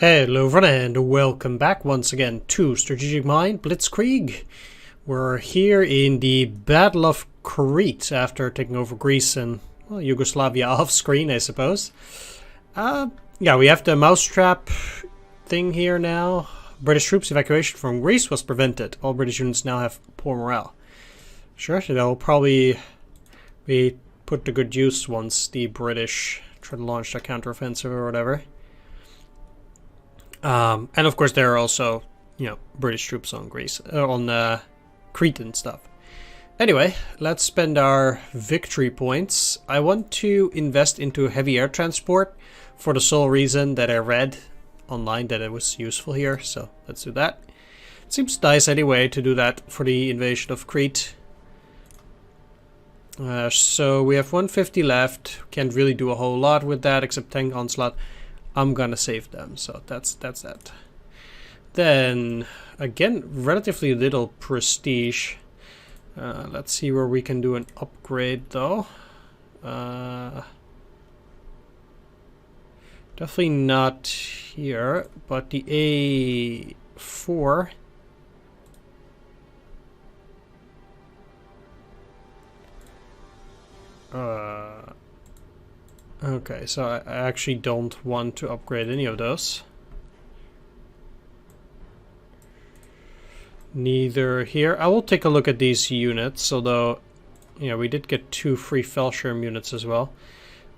Hello everyone and welcome back once again to Strategic Mind Blitzkrieg. We're here in the Battle of Crete after taking over Greece and Yugoslavia off screen, I suppose. Yeah, we have the mousetrap thing here now. British troops evacuation from Greece was prevented. All British units now have poor morale. Sure, that'll probably be put to good use once the British try to launch their counteroffensive or whatever. And of course there are also, British troops on Greece, on Crete and stuff. Anyway, let's spend our victory points. I want to invest into heavy air transport for the sole reason that I read online that it was useful here, so let's do that. It seems nice anyway to do that for the invasion of Crete. So we have 150 left. Can't really do a whole lot with that except tank onslaught. I'm gonna save them, so that's that. Then again, relatively little prestige. Let's see where we can do an upgrade though. Definitely not here, but the A4. Okay, so I actually don't want to upgrade any of those. Neither here. I will take a look at these units, although, we did get 2 free Fellsharm units as well.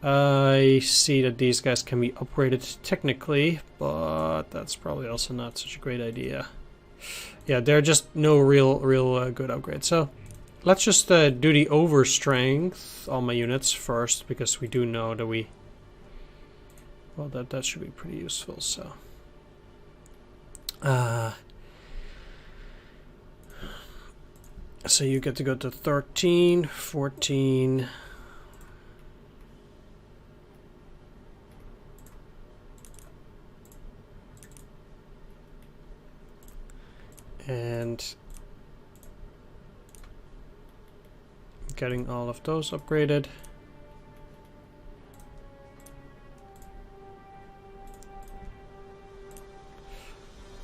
I see that these guys can be upgraded technically, but that's probably also not such a great idea. Yeah, they're just no real good upgrades. So let's just do the overstrength on my units first, because we do know that well, that should be pretty useful. So so you get to go to 13, 14. And getting all of those upgraded.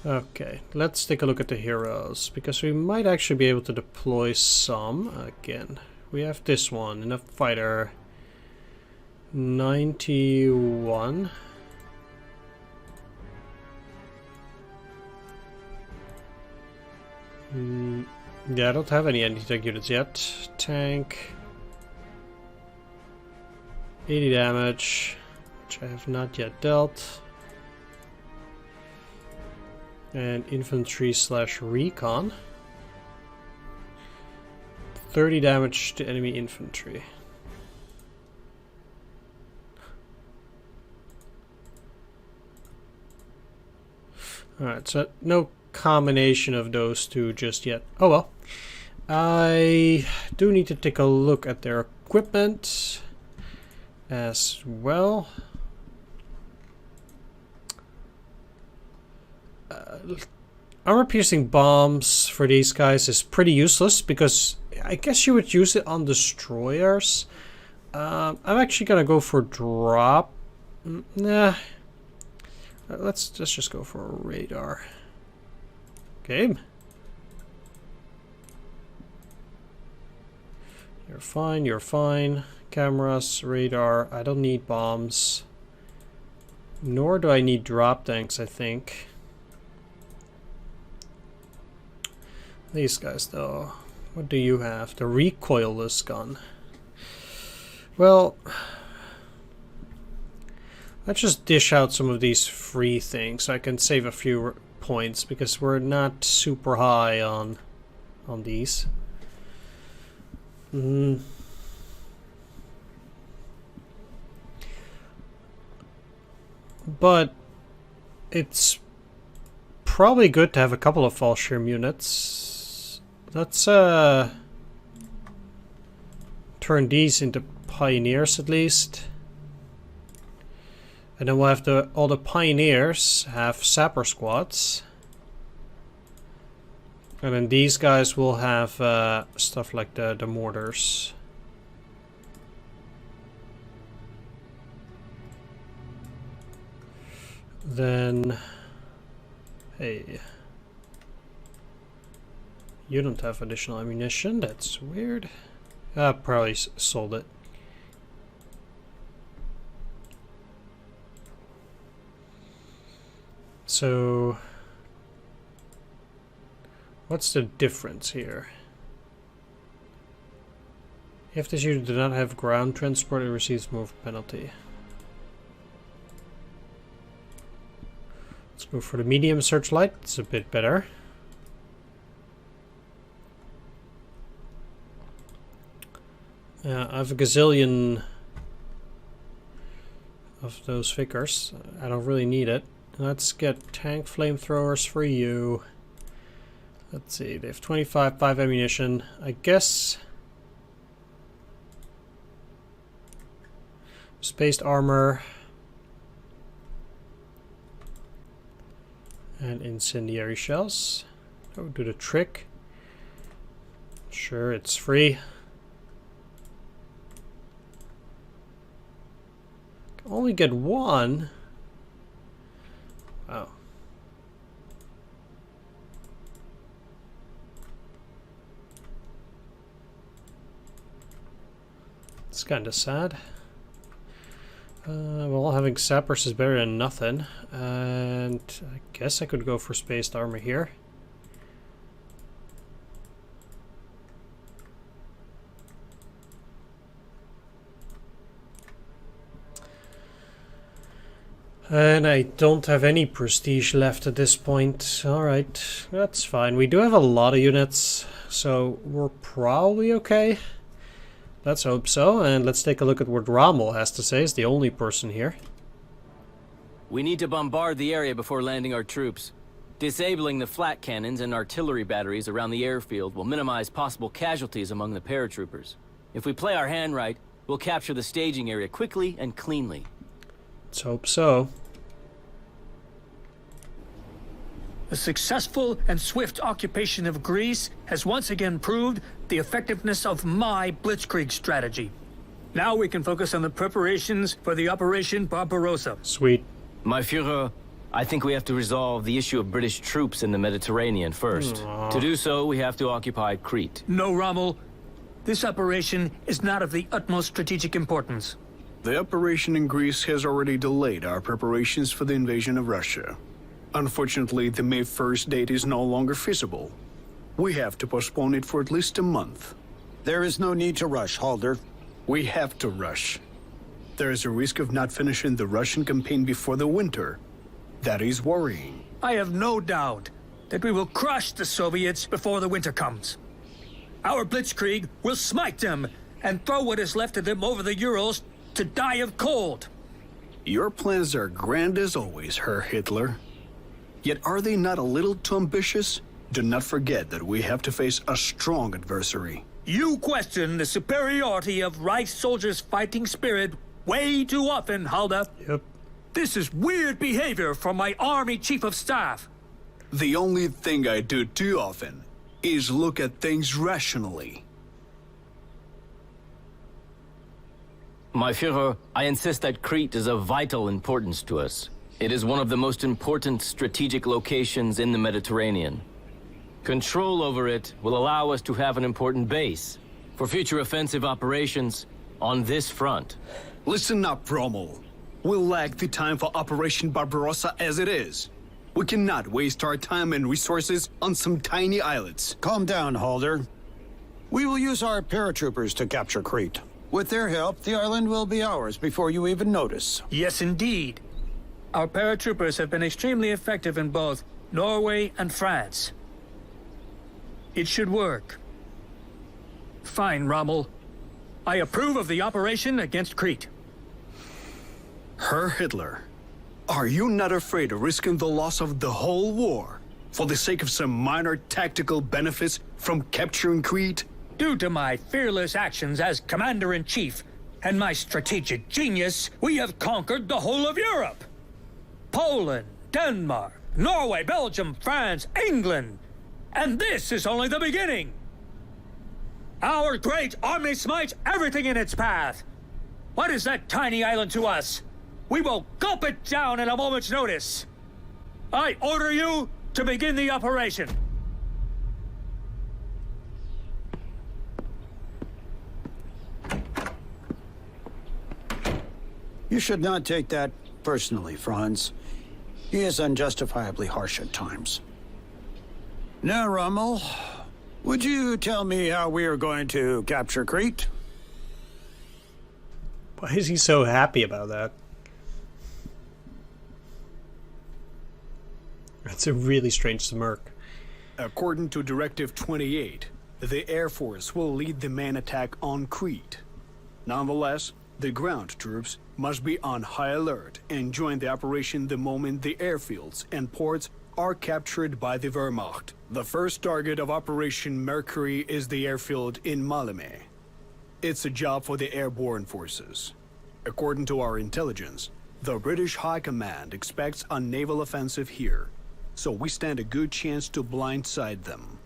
Okay, let's take a look at the heroes, because we might actually be able to deploy some. Again, we have this one, enough fighter 91. Yeah, I don't have any anti-tank units yet. Tank 80 damage, which I have not yet dealt. And infantry / recon. 30 damage to enemy infantry. Alright, so no combination of those two just yet. Oh well. I do need to take a look at their equipment as well. Armor-piercing bombs for these guys is pretty useless, because I guess you would use it on destroyers. I'm actually gonna go for drop. Nah. Let's just go for a radar. Okay. You're fine, you're fine. Cameras, radar. I don't need bombs. Nor do I need drop tanks, I think. These guys, though. What do you have? The recoilless gun. Well, let's just dish out some of these free things so I can save a few points, because we're not super high on these. But it's probably good to have a couple of Fallschirm units. Let's turn these into pioneers at least. And then we'll have all the pioneers have sapper squads. And then these guys will have stuff like the mortars. Then, hey, you don't have additional ammunition. That's weird. I probably sold it. So, what's the difference here? If this unit do not have ground transport, it receives move penalty. Let's go for the medium searchlight. It's a bit better. I have a gazillion of those Vickers. I don't really need it. Let's get tank flamethrowers for you. Let's see, they have 5 ammunition. I guess spaced armor and incendiary shells. That would do the trick. Sure, it's free. Can only get one. Wow. It's kind of sad. Well, having sappers is better than nothing. And I guess I could go for spaced armor here. And I don't have any prestige left at this point. Alright, that's fine. We do have a lot of units, so we're probably okay. Let's hope so, and let's take a look at what Rommel has to say. He's the only person here. We need to bombard the area before landing our troops. Disabling the flat cannons and artillery batteries around the airfield will minimize possible casualties among the paratroopers. If we play our hand right, we'll capture the staging area quickly and cleanly. Let's hope so. The successful and swift occupation of Greece has once again proved the effectiveness of my Blitzkrieg strategy. Now we can focus on the preparations for the Operation Barbarossa. Sweet. My Führer, I think we have to resolve the issue of British troops in the Mediterranean first. Aww. To do so, we have to occupy Crete. No, Rommel. This operation is not of the utmost strategic importance. The operation in Greece has already delayed our preparations for the invasion of Russia. Unfortunately, the May 1st date is no longer feasible. We have to postpone it for at least a month. There is no need to rush, Halder. We have to rush. There is a risk of not finishing the Russian campaign before the winter. That is worrying. I have no doubt that we will crush the Soviets before the winter comes. Our Blitzkrieg will smite them and throw what is left of them over the Urals to die of cold. Your plans are grand as always, Herr Hitler. Yet are they not a little too ambitious? Do not forget that we have to face a strong adversary. You question the superiority of Reich's soldiers' fighting spirit way too often, Halder. Yep. This is weird behavior from my Army Chief of Staff. The only thing I do too often is look at things rationally. My Führer, I insist that Crete is of vital importance to us. It is one of the most important strategic locations in the Mediterranean. Control over it will allow us to have an important base for future offensive operations on this front. Listen up, Rommel. We'll lack the time for Operation Barbarossa as it is. We cannot waste our time and resources on some tiny islets. Calm down, Halder. We will use our paratroopers to capture Crete. With their help, the island will be ours before you even notice. Yes, indeed. Our paratroopers have been extremely effective in both Norway and France. It should work. Fine, Rommel. I approve of the operation against Crete. Herr Hitler, are you not afraid of risking the loss of the whole war for the sake of some minor tactical benefits from capturing Crete? Due to my fearless actions as Commander-in-Chief and my strategic genius, we have conquered the whole of Europe. Poland, Denmark, Norway, Belgium, France, England. And this is only the beginning. Our great army smites everything in its path. What is that tiny island to us? we will gulp it down at a moment's notice. I order you to begin the operation. You should not take that personally, Franz. He is unjustifiably harsh at times. Now, Rommel, would you tell me how we are going to capture Crete? Why is he so happy about that? That's a really strange smirk. According to Directive 28, the Air Force will lead the main attack on Crete. Nonetheless, the ground troops must be on high alert and join the operation the moment the airfields and ports are captured by the Wehrmacht. The first target of Operation Mercury is the airfield in Maleme. It's a job for the airborne forces. According to our intelligence, the British High Command expects a naval offensive here, so we stand a good chance to blindside them.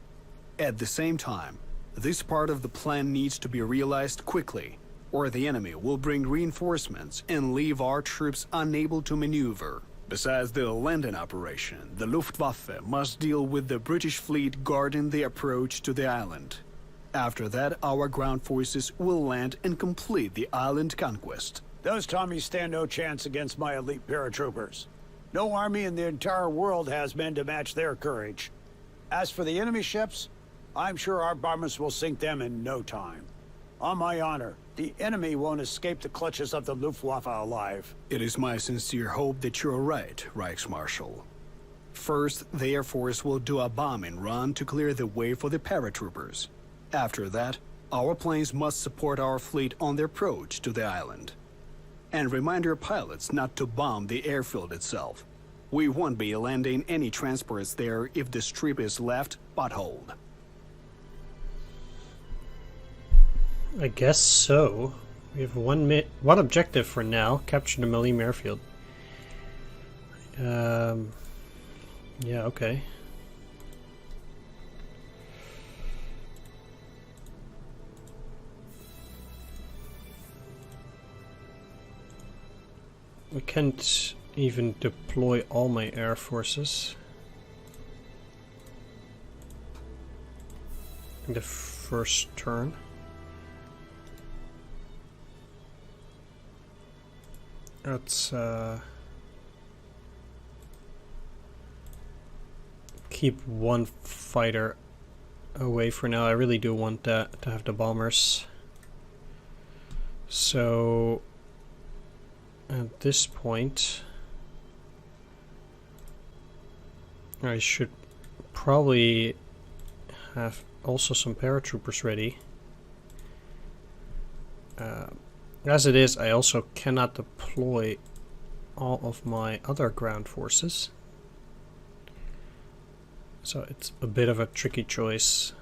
At the same time, this part of the plan needs to be realized quickly, or the enemy will bring reinforcements and leave our troops unable to maneuver. Besides the landing operation, the Luftwaffe must deal with the British fleet guarding the approach to the island. After that, our ground forces will land and complete the island conquest. Those Tommies stand no chance against my elite paratroopers. No army in the entire world has men to match their courage. As for the enemy ships, I'm sure our bombers will sink them in no time. On my honor, the enemy won't escape the clutches of the Luftwaffe alive. It is my sincere hope that you're right, Reichsmarschall. First, the Air Force will do a bombing run to clear the way for the paratroopers. After that, our planes must support our fleet on their approach to the island. And remind your pilots not to bomb the airfield itself. We won't be landing any transports there if the strip is left potholed. I guess so. We have one objective for now: capture the Maleme airfield. Yeah, okay. We can't even deploy all my air forces in the first turn. Let's keep one fighter away for now. I really do want that to have the bombers. So at this point I should probably have also some paratroopers ready. As it is, I also cannot deploy all of my other ground forces. So it's a bit of a tricky choice.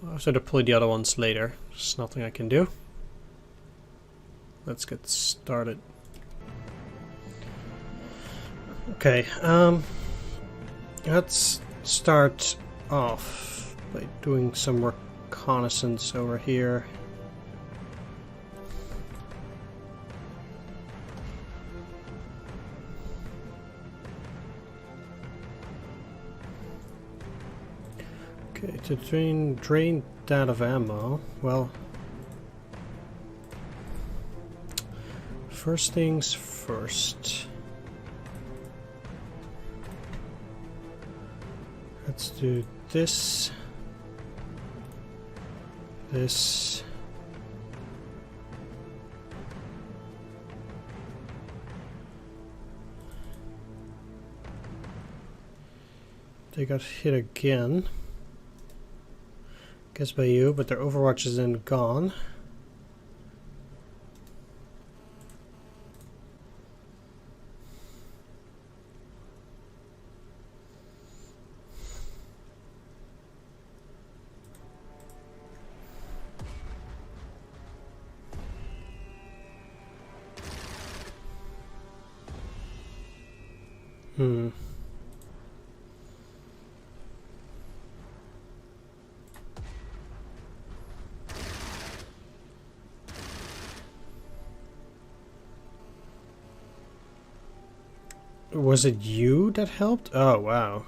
I'll have to deploy the other ones later. There's nothing I can do. Let's get started. Okay, let's start off by doing some reconnaissance over here. Okay, to drain that of ammo, well, first things first. Let's do this, this, they got hit again. Guess by you, but their Overwatch is then gone. Was it you that helped? Oh, wow.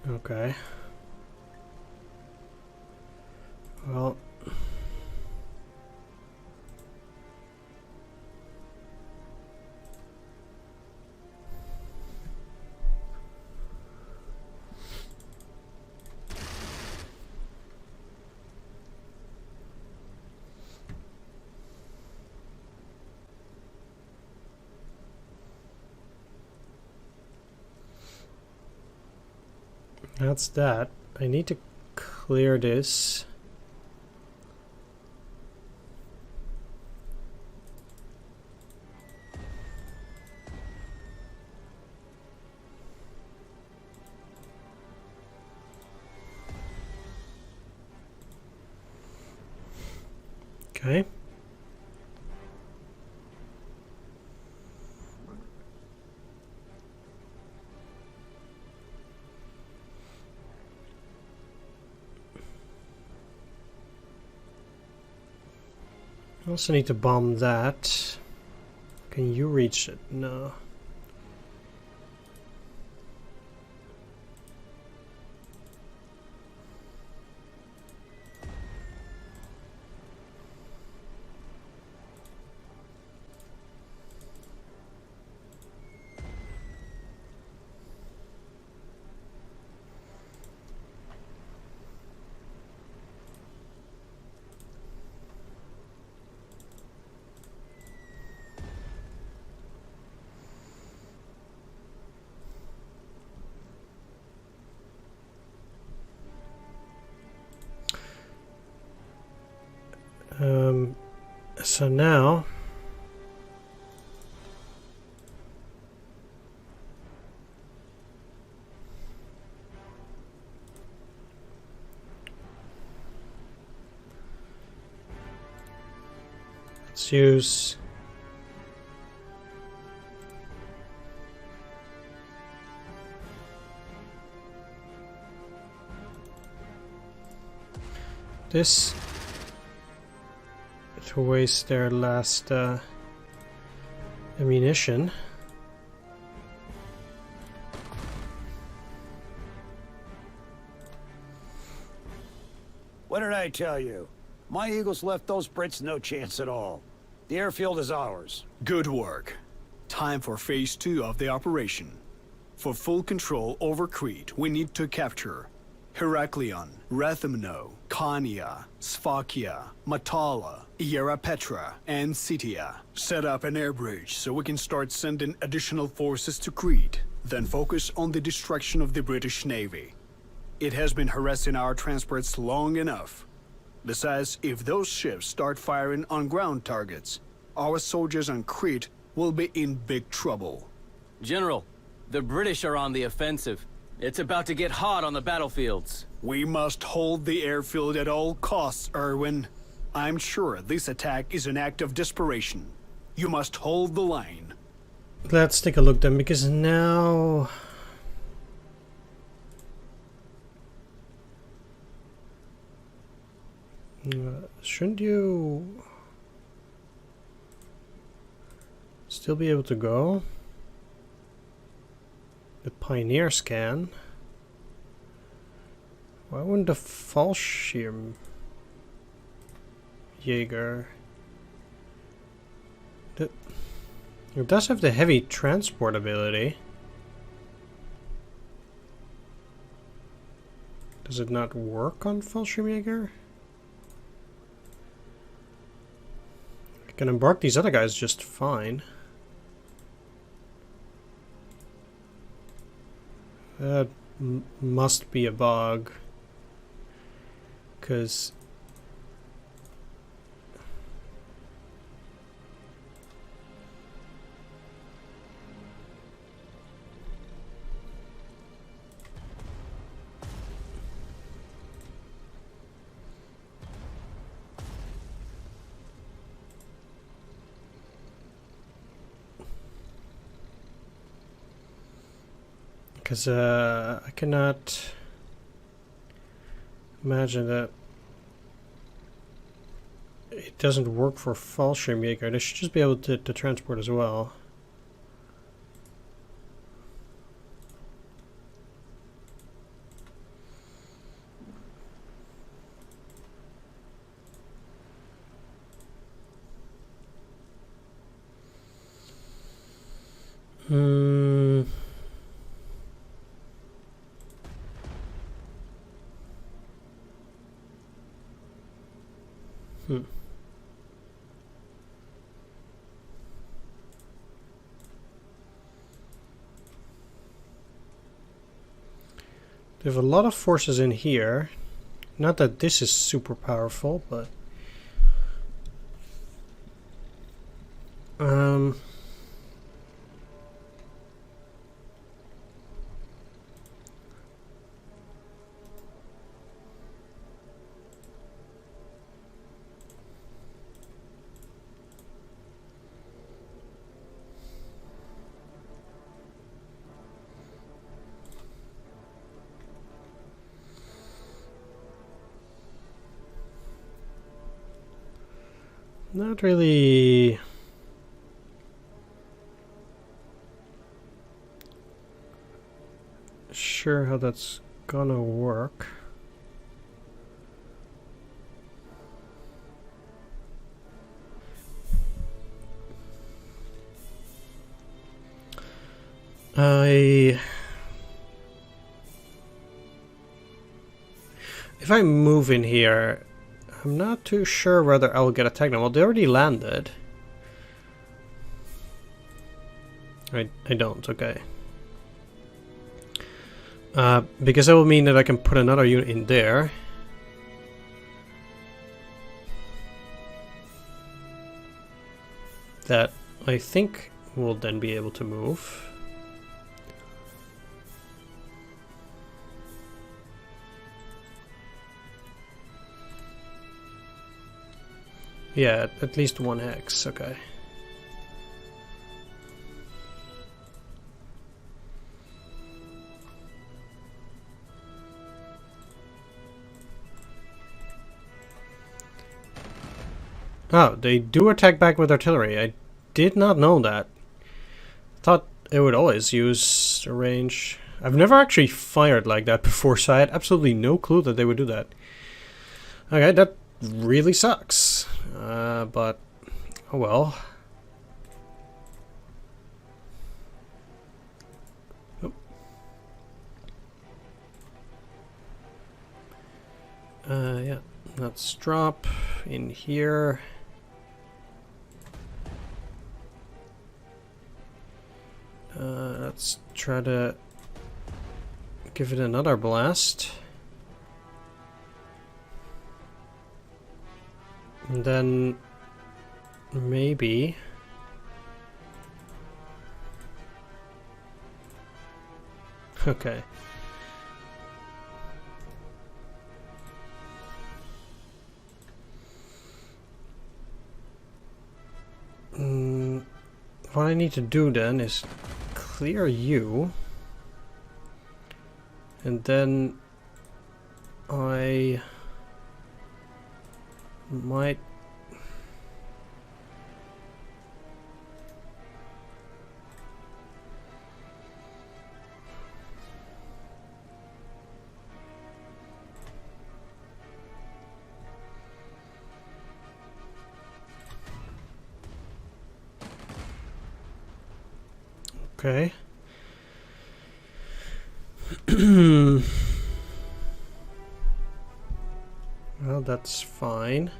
Okay. Well... That's that. I need to clear this. Okay. I also need to bomb that. Can you reach it? No. So now let's use this to waste their last ammunition. What did I tell you? My Eagles left those Brits no chance at all. The airfield is ours. Good work. Time for phase 2 of the operation. For full control over Crete, we need to capture Heraklion, Rethymno, Khania, Sphakia, Matala, Ierapetra, and Scythia. Set up an air bridge so we can start sending additional forces to Crete. Then focus on the destruction of the British Navy. It has been harassing our transports long enough. Besides, if those ships start firing on ground targets, our soldiers on Crete will be in big trouble. General, the British are on the offensive. It's about to get hot on the battlefields. We must hold the airfield at all costs, Erwin. I'm sure this attack is an act of desperation. You must hold the line. Let's take a look then, because now shouldn't you still be able to go? The Pioneer scan. Why wouldn't the Fallschirm Jaeger? It does have the heavy transport ability. Does it not work on Fallschirm Jaeger? I can embark these other guys just fine. That must be a bug, because I cannot imagine that it doesn't work for Fallschirm Jaeger. They should just be able to transport as well. Hmm. They have a lot of forces in here. Not that this is super powerful, but not really sure how that's gonna work. If I move in here, I'm not too sure whether I will get attacked now. Well, they already landed. I don't, okay. Because that will mean that I can put another unit in there. That I think will then be able to move. Yeah, at least one hex, okay. Oh, they do attack back with artillery. I did not know that. Thought it would always use the range. I've never actually fired like that before, so I had absolutely no clue that they would do that. Okay, that really sucks. But, oh well. Oh. Yeah, let's drop in here. Let's try to give it another blast. And then maybe okay. What I need to do then is clear you, and then I might okay. Well, that's fine.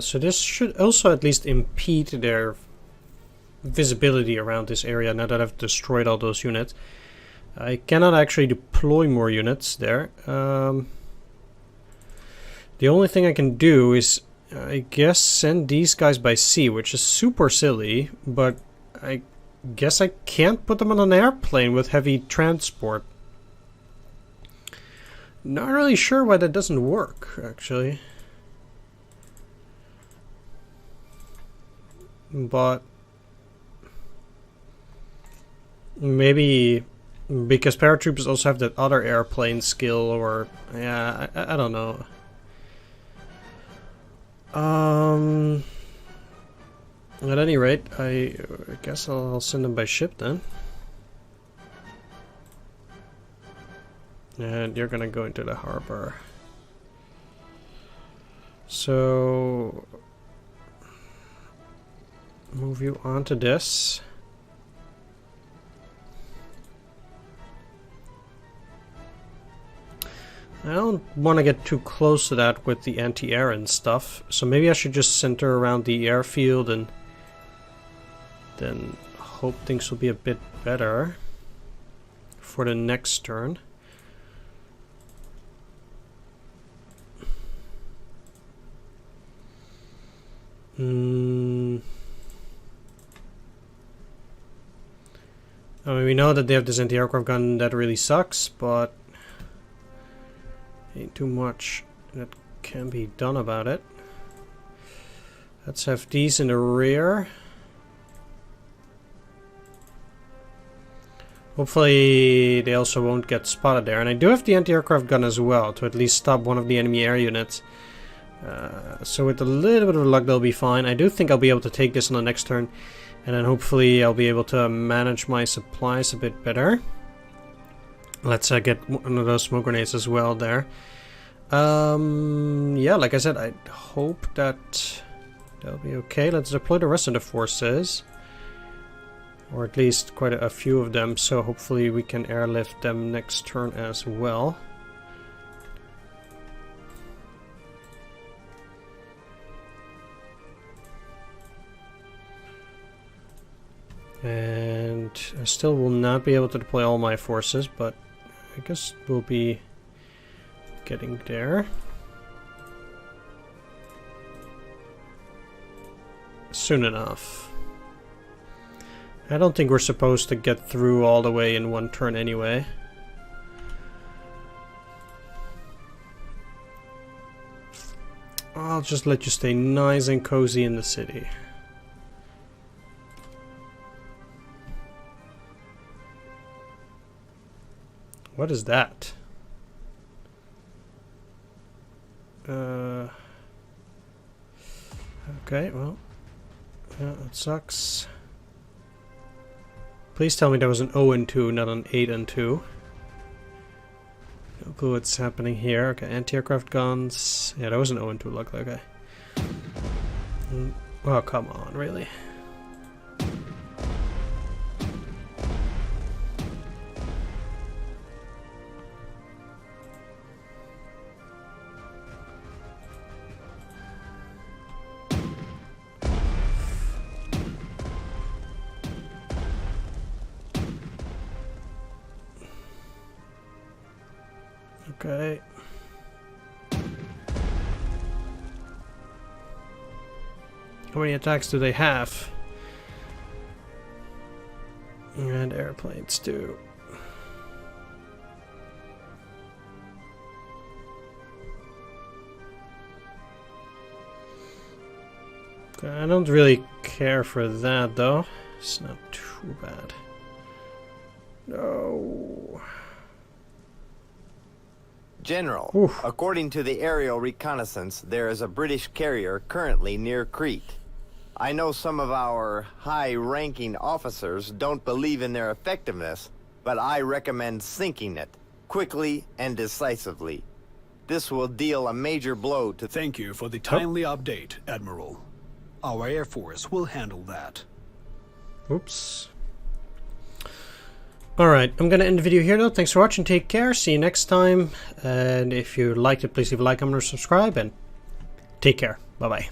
So this should also at least impede their visibility around this area now that I've destroyed all those units. I cannot actually deploy more units there. The only thing I can do is, I guess, send these guys by sea, which is super silly, but I guess I can't put them on an airplane with heavy transport. Not really sure why that doesn't work, actually. But maybe because paratroopers also have that other airplane skill, or yeah, I don't know. At any rate, I guess I'll send them by ship then. And you're gonna go into the harbor. So move you onto this. I don't want to get too close to that with the anti-air and stuff, so maybe I should just center around the airfield and then hope things will be a bit better for the next turn. I mean, we know that they have this anti-aircraft gun that really sucks, but ain't too much that can be done about it. Let's have these in the rear. Hopefully they also won't get spotted there. And I do have the anti-aircraft gun as well to at least stop one of the enemy air units. So with a little bit of luck they'll be fine. I do think I'll be able to take this on the next turn. And then hopefully I'll be able to manage my supplies a bit better. Let's get one of those smoke grenades as well there. Yeah, like I said, I hope that they'll be okay. Let's deploy the rest of the forces. Or at least quite a few of them, so hopefully we can airlift them next turn as well. And I still will not be able to deploy all my forces, but I guess we'll be getting there soon enough. I don't think we're supposed to get through all the way in one turn anyway. I'll just let you stay nice and cozy in the city. What is that? Okay, well, yeah, that sucks. Please tell me there was an 0 and 2, not an 8 and 2. No clue what's happening here. Okay, anti-aircraft guns. Yeah, that was an 0 and 2 luckily, okay. Oh, come on, really? Okay. How many attacks do they have? And airplanes too. Okay, I don't really care for that though. It's not too bad. No. General, Oof. according to the aerial reconnaissance, there is a British carrier currently near Crete. I know some of our high-ranking officers don't believe in their effectiveness, but I recommend sinking it, quickly and decisively. This will deal a major blow to... Thank you for the timely update, Admiral. Our Air Force will handle that. Oops. Alright, I'm gonna end the video here though. Thanks for watching, take care, see you next time. And if you liked it, please leave a like, comment, or subscribe, and take care. Bye bye.